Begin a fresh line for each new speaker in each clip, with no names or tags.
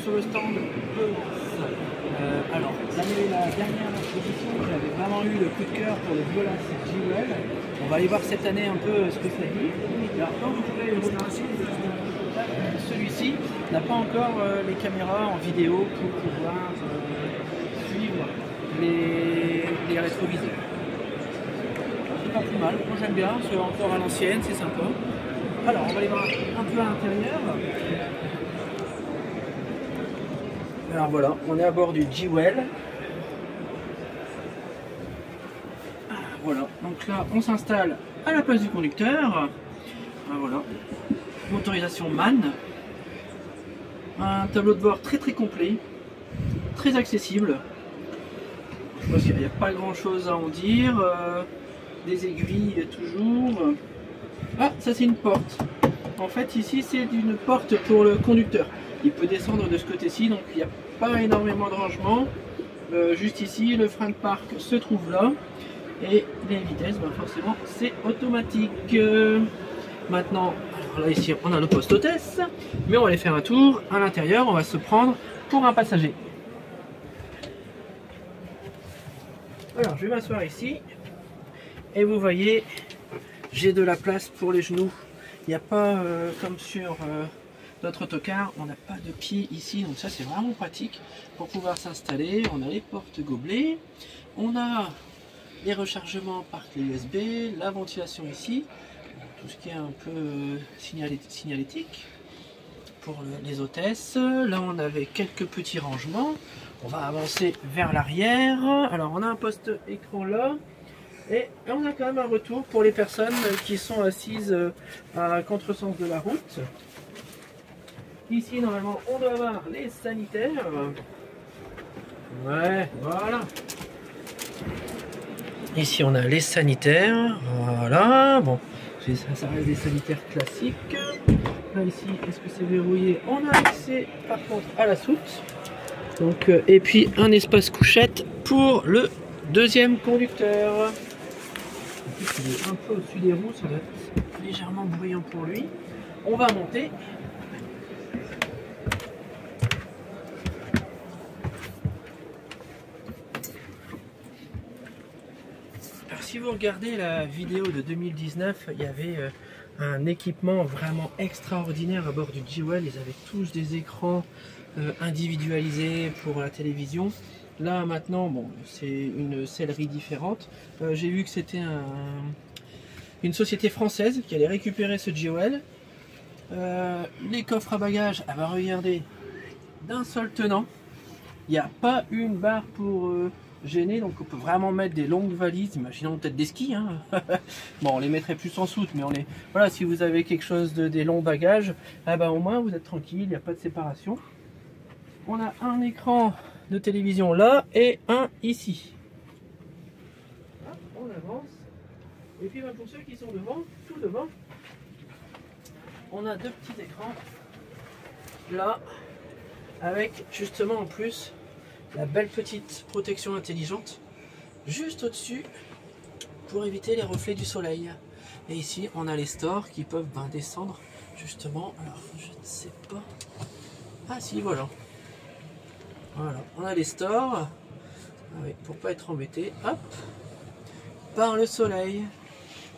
sur le stand Bolas. Alors, la dernière exposition, j'avais vraiment eu le coup de cœur pour le Bolas Jewel. On va aller voir cette année un peu ce que ça dit. Alors, quand vous pouvez le remercier, celui-ci n'a pas encore les caméras en vidéo pour pouvoir suivre les rétroviseurs. C'est pas plus mal, moi j'aime bien, c'est encore à l'ancienne, c'est sympa. Alors, on va aller voir un peu à l'intérieur. Alors voilà, on est à bord du Jewel. Voilà, donc là on s'installe à la place du conducteur. Voilà, motorisation MAN. Un tableau de bord très complet, très accessible. Je pense qu'il n'y a pas grand chose à en dire. Des aiguilles toujours. Ah, ça c'est une porte. En fait ici c'est une porte pour le conducteur. Il peut descendre de ce côté-ci, donc il n'y a pas énormément de rangement. Juste ici, le frein de parc se trouve là. Et les vitesses, ben forcément, c'est automatique. Maintenant, alors là ici, on a le poste hôtesse. Mais on va aller faire un tour. À l'intérieur, on va se prendre pour un passager. Alors, je vais m'asseoir ici. Et vous voyez, j'ai de la place pour les genoux. Il n'y a pas, comme sur notre autocar, on n'a pas de pied ici, donc ça c'est vraiment pratique pour pouvoir s'installer. On a les portes gobelets, on a les rechargements par clé USB, la ventilation ici, tout ce qui est un peu signalétique pour les hôtesses. Là on avait quelques petits rangements. On va avancer vers l'arrière. Alors on a un poste écran là. Et on a quand même un retour pour les personnes qui sont assises à contresens de la route. Ici, normalement, on doit avoir les sanitaires. Ouais, voilà. Ici, on a les sanitaires. Voilà, bon, ça reste des sanitaires classiques. Là, ici, est-ce que c'est verrouillé? On a accès, par contre, à la soute. Donc, et puis, un espace couchette pour le deuxième conducteur. Il est un peu au-dessus des roues, ça doit être légèrement bruyant pour lui. On va monter. Alors si vous regardez la vidéo de 2019, il y avait un équipement vraiment extraordinaire à bord du Jewel. Ils avaient tous des écrans individualisés pour la télévision. Là maintenant, bon, c'est une sellerie différente. J'ai vu que c'était une société française qui allait récupérer ce Jewel. Les coffres à bagages, ah bah regardez, d'un seul tenant. Il n'y a pas une barre pour gêner, donc on peut vraiment mettre des longues valises. Imaginons peut-être des skis. Hein. Bon, on les mettrait plus en soute, mais voilà, si vous avez quelque chose des longs bagages, ah bah au moins vous êtes tranquille, il n'y a pas de séparation. On a un écran de télévision là et un ici. Hop, on avance. Et puis pour ceux qui sont devant, tout devant, on a deux petits écrans là avec justement en plus la belle petite protection intelligente juste au-dessus pour éviter les reflets du soleil. Et ici on a les stores qui peuvent descendre justement. Alors je ne sais pas. Ah si, voilà. Voilà, on a les stores, pour pas être embêté, hop, par le soleil,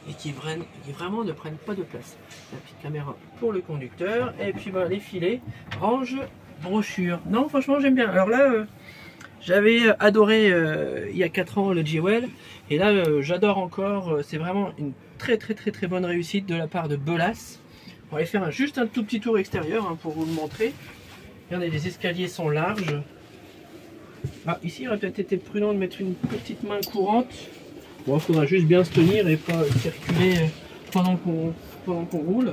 et qui vraiment ne prennent pas de place. La petite caméra pour le conducteur, et puis les filets, range, brochure. Non, franchement j'aime bien. Alors là, j'avais adoré il y a 4 ans le Jewel, et là j'adore encore. C'est vraiment une très bonne réussite de la part de Bolas. On va aller faire juste un tout petit tour extérieur pour vous le montrer. Regardez, les escaliers sont larges. Ah, ici, il aurait peut-être été prudent de mettre une petite main courante. Bon, il faudra juste bien se tenir et pas circuler pendant qu'on roule.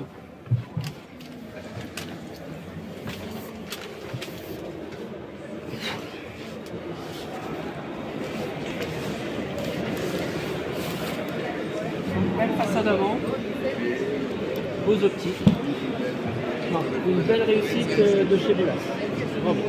Une belle façade avant, aux optiques. Non, une belle réussite de chez Bolas. Bravo.